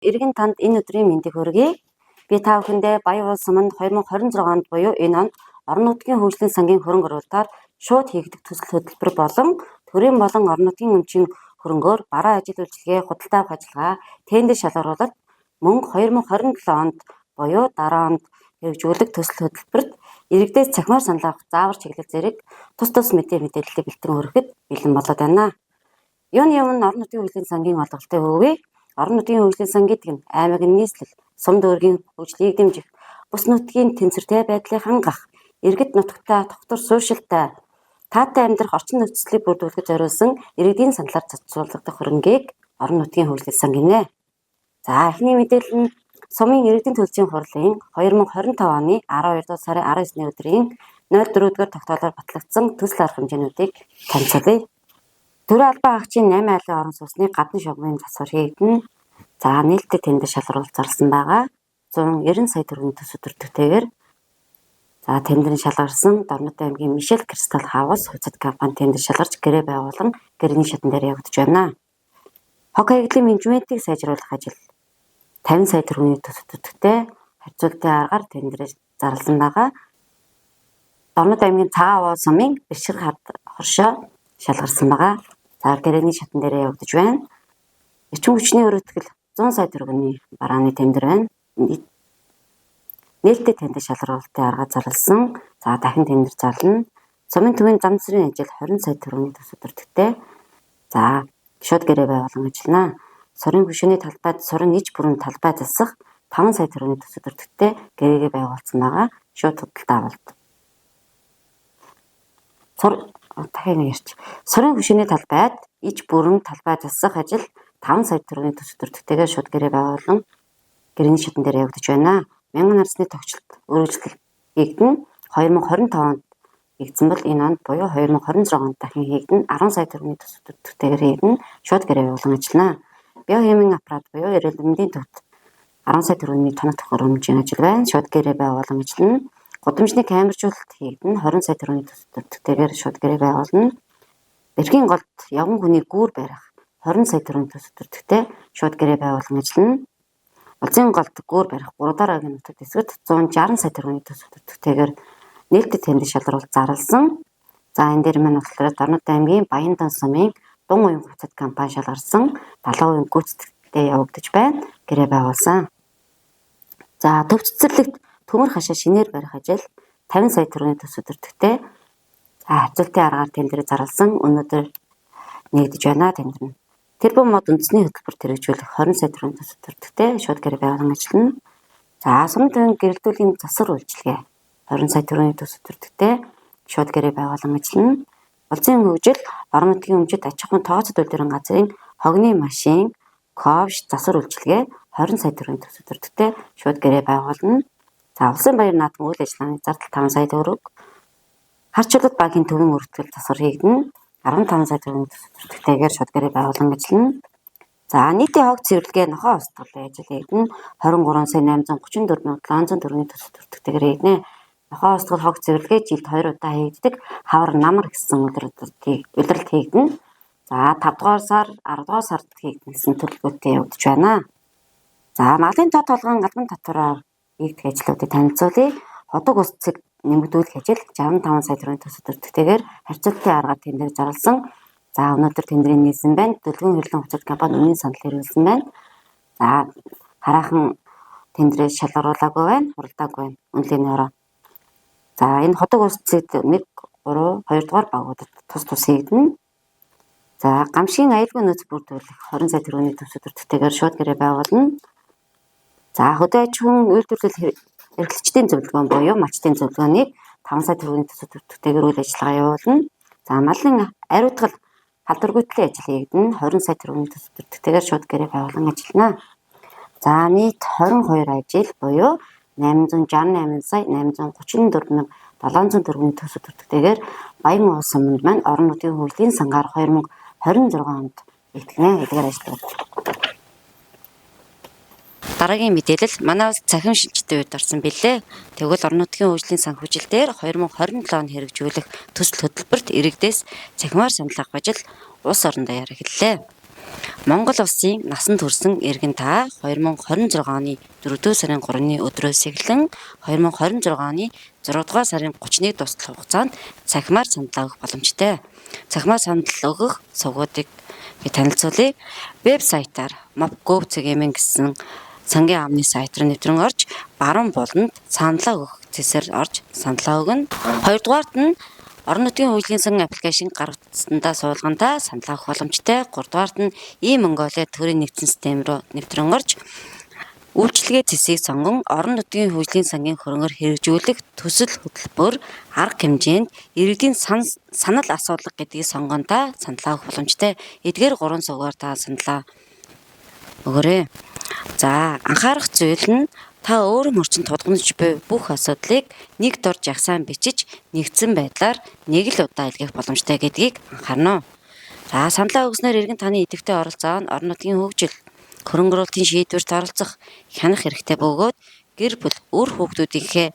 Иргэн танд энэ өдрийн мэндийг хүргэе. Би та бүхэндээ Баян улс манд 2026 онд буюу энэ онд орон нутгийн хөгжлийн сангийн хөрөнгө оруулалтаар шууд хийгдэх төсөл хөтөлбөр болон төрийн болон орон нутгийн өмчийн хөрөнгөөр бараа ажил үйлчилгээ, худалдаа авах ажиллагаа, тендер шалгаруулалт мөн 2027 онд буюу дараа онд хэрэгжүүлэх төсөл хөтөлбөрт иргэдээс цахимаар санал авах заавар чиглэл зэрэг тус мэдээллийг бэлтгэн өргөхөд бэлэн болоод байна. Юуны өмнө орон нутгийн хөгжлийн сангийн олголтын хөвгөө орон нутгийн хөгжлийн сан гэдэг нь аймагын нийслэл, сум дүүргийн хөгжлийг дэмжих, бус нутгийн тэнцвэртэй байдлыг хангах, иргэд нутагтаа тогтвор сууршилтай, таатай амьдрах орчин нөхцөлийг бүрдүүлэхэд зориулсан иргэдийн саналаар зохицуулагдах хөрөнгийг орон нутгийн хөгжлийн сан гинэ. За эхний мэдээлэл нь сумын иргэдийн төлөвчийн хурлын 2025 оны 12 дугаар сарын 19-ний өдрийн 04-р тогтоолоор батлагдсан төсөл арга хэмжээнүүдийг танилцуулъя. Төрийн албан хаагчийн 8 айлын орон сууцны гадны шугамын засвар хийгдэн. За нээлттэй тендер шалгаруулалт зарласан байгаа. 190 сая төгрөгийн төсөв төртөгтэйгээр за тендерын шалгарсан Дорнод аймгийн Мишель Кристал Хаус хувьцат компани тендер шалгарч гэрээ байгуулан гэрээний шатан дээр явагдаж байна. Хог хаягдлын менежментийг сайжруулах ажил 50 сая төгрөгийн төсөв төртөгтэй харьцуултын аргаар тендерээр зарласан байгаа. Дорнод аймгийн Цагаан Овоо сумын Бэршэр хад хоршоо шалгарсан байгаа. За гэрээний шатан дээр явагдаж байна. Эрчим хүчний өрөөтгөл 100 сая төгрөгийн барааны тендер байна. Нээлттэй тендер шалгаруулалтын арга зарласан. За дахин тендер зарлана. Сумын төвийн зам засрын ажил 20 сая төгрөгийн төсөв төртөгтэй. За шууд гэрээ байгуулан ажиллана. Сурын хөшөөний талбайд сурын иж бүрэн талбай засах 5 сая төгрөгийн төсөв төртөгтэй гэрээгээ байгуулсан байгаа. Шууд худалдаа авалт. Сурын хөшөөний талбайд иж бүрэн талбай засах ажил 5 сая төгрөгийн төсөв төртөгтэйгээр шууд гэрээ байгуулан гэрээний шатан дээр явагдаж байна. Мянган нарсны тогтчлолт өргөжлөл хийгдэн 2025 онд хийгдсэн бол энэ онд буюу 2026 онд дахин хийгдэн 10 сая төгрөгийн төсөв төртөгтэйгээр хийгдэн шууд гэрээ байгуулан ажиллана. Биохимийн аппарат буюу эрэлмэндийн төвд 10 сая төгрөгийн тоног тохиромжийн ажил байна. Шууд гэрээ байгуулан ажиллана. Гудамжны камержуулалт хийгдэн 20 сая төгрөгийн төсөв төртөгтэйгээр шууд гэрээ байгуулна. Берхийн голд явган хүний гүүр барих 20 сая төгрөгийн төсөв төртөгтэй шууд гэрээ байгуулан ажиллана. Улсын голд гүүр барих 3 дараагийн нутагт эсрэд 160 сая төгрөгийн төсөв төртөгтэйгээр нээлттэй тендер шалгаруулалт зарласан. За энэ дээр маань болохоор Дорнод аймгийн Баяндан сумын Дун уян хувьцат компани шалгарсан 70% гүйцэтгэлтэй явагдаж байна. Гэрээ байгуулсан. За төв цэцэрлэгт төмөр хашаа шинээр барих ажил 50 сая төгрөгийн төсөв төртөгтэй. За харьцуултын аргаар тендерийг зарласан. Өнөөдөр нэгдэж байна тендер нь. Тэрбум мод үндэсний хөтөлбөрт хэрэгжүүлэх 20 сая төгрөгийн төсөв төртөгтэй шууд гэрээ байгуулан ажиллана. За сумын төвийн гэрэлтүүлийн засвар үйлчилгээ 20 сая төгрөгийн төсөв төртөгтэй шууд гэрээ байгуулан ажиллана. Улсын хөгжил, орон нутгийн өмчит аж ахуйн тооцоод үйлдвэрийн газрын хогны машин, ковш засвар үйлчилгээ 20 сая төгрөгийн төсөв төртөгтэй шууд гэрээ байгуулна. За улсын баяр наадмын үйл ажиллагааны зардал 5 сая төгрөг. Харьцуулалт банкын төвийн өргөдөл засвар хийгдэн 15 сая төгрөгийн төсөв төртөгтэйгээр шууд гэрээ байгуулан ажиллана. За нийтийн хог цэвэрлэгээ нохоо устгалын ажил хийгдэн 23 сая 834 мянган 700 төгрөгийн төсөв төртөгтэйгээр хийгнэ. Нохоо устгал хог цэвэрлэгээ жилд 2 удаа хийгддэг. Хавар намар гэсэн улиралд хийгдэн. За 5 дугаар сар, 10 дугаар сард хийгдсэн төлөвлөгөөтэй явагдаж байна. За малын тоо толгойн албан татвараар хийгдэх ажлуудыг танилцуулъя. Ходог ус цэг нэмэгдүүлэх ажил 65 сая төгрөгийн төсөв төртөгтэйгээр харьцуултын аргаар тендер зарласан. За өнөөдөр тендерийн нийлсэн байна. Дэлгүүр хөрлөн хувьцат компани үнийн санал хэрэгжүүлсэн байна. За хараахан тендерийг шалгаруулаагүй байна, хуралдаагүй байна. Үнэлийн ороо. За энэ ходог ус цэг 1, 3, 2 дугаар багуудад тус хийгдэнэ. За гамшигын аюулгүй нөөц бүрдүүлэх 20 сая төгрөгийн төсөв төртөгтэйгээр шууд гэрээ байгуулна. За хөдөө аж ахуйн үйлдвэрлэл эрхлэгчдийн зөвлөгөөн буюу мачтын зөвлөгөөнийг 5 сая төгрөгийн төсөв төртөгтэйгээр үйл ажиллагаа явуулна. За малын ариутгал халдваргүйтгэлийн ажил хийгдэн 20 сая төгрөгийн төсөв төртөгтэйгээр шууд гэрээ байгуулан ажиллана. За нийт 22 ажил буюу 868 сая 834 мянган 700 төгрөгийн төсөв төртөгтэйгээр Баян улс манд маань орон нутгийн хөгжлийн сангаар 2026 онд этгэнэ. Эдгээр ажилладаг. Дараагийн мэдээлэл манай улс цахим шинжтэй үед орсон билээ. Тэгвэл орон нутгийн хөгжлийн сан хүчилтээр 2027 онд хэрэгжүүлэх төсөл хөтөлбөрт иргэдээс цахимаар санал авах ажил улс орон даяар эхэллээ. Монгол улсын насан турсан иргэн та 2026 оны 4-р сарын 3-ны өдрөөс эхлэн 2026 оны 6-р сарын 31-нд дуустал хугацаанд цахимаар саналаа өгөх боломжтой. Цахимаар санал өгөх сувгуудыг танилцуулъя. Вебсайтаар map.gov.cg гэсэн сангийн амны сайт руу нэвтрэн орж баруун буланд саналаа өгөх зэсээр орж саналаа өгнө. Хоёрдугаарт нь орон нутгийн хөгжлийн сан аппликейшн гаргацсандаа суулгандаа саналаа өгөх боломжтой. Гуравдугаарт нь e-Mongolia төрийн нэгдсэн систем руу нэвтрэн орж үйлчилгээ зэсийг сонгон орон нутгийн хөгжлийн сангийн хөрөнгөөр хэрэгжүүлэх төсөл хөтөлбөр арга хэмжээнд иргэдийн санал асуулга гэдгийг сонгондоо саналаа өгөх боломжтой. Эдгээр 3 сувгаар та саналаа өгөөрэй. За анхаарах зүйл нь та өөрийн орчинд тулгамдж буй бүх асуудлыг нэг дор жагсаан бичиж нэгдсэн байдлаар нэг л удаа илгээх боломжтой гэдгийг анхаарна. За саналаа өгснээр иргэн таны идэвхтэй оролцоо нь орон нутгийн хөгжил хөрөнгө оруулалтын шийдвэрт оролцох хянах хэрэгтэй бөгөөд гэр бүл үр хүүхдүүдийнхээ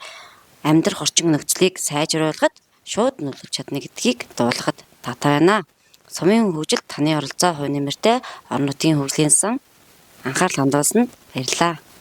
амьдрах орчин нөхцөлийг сайжруулахад шууд нөлөөлж чадна гэдгийг дуулахад таатай байна. Сумын хөгжилд таны оролцоо хувь нэмэртэй орон нутгийн хөгжлийн сан анхаарал хандуулсанд баярлалаа.